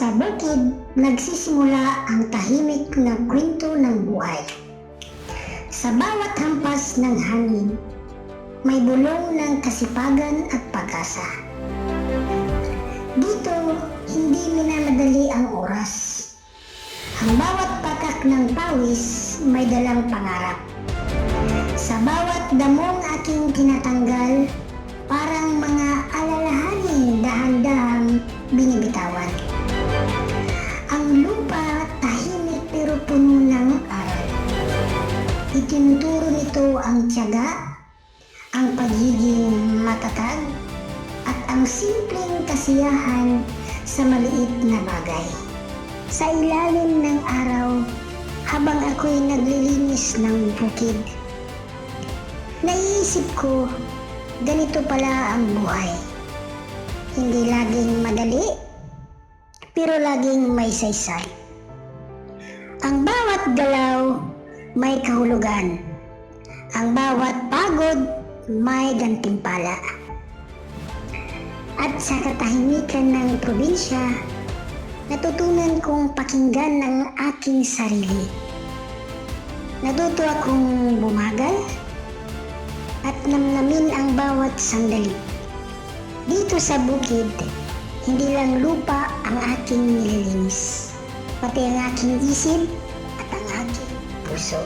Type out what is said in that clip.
Sa bukid, nagsisimula ang tahimik na kwento ng buhay. Sa bawat hampas ng hangin, may bulong ng kasipagan at pag-asa. Dito, hindi minamadali ang oras. Ang bawat patak ng pawis may dalang pangarap. Sa bawat damong aking tinatanggal, parang mga alalahanin dahan-dahang binibitawan. Ang lupa tahimik pero puno ng aral. Itinuturo nito ang tiyaga, ang pagiging matatag, at ang simpleng kasiyahan sa maliit na bagay. Sa ilalim ng araw, habang ako'y naglilinis ng bukid, naiisip ko, ganito pala ang buhay. Hindi laging madali, pero laging may saysay. Ang bawat galaw may kahulugan. Ang bawat pagod may gantimpala. At sa katahimikan ng probinsya, natutunan kong pakinggan ang aking sarili. Natuto akong bumagal at namnamin ang bawat sandali. Dito sa bukid, hindi lang lupa ang aking nililinis, pati ang aking isip at ang aking puso.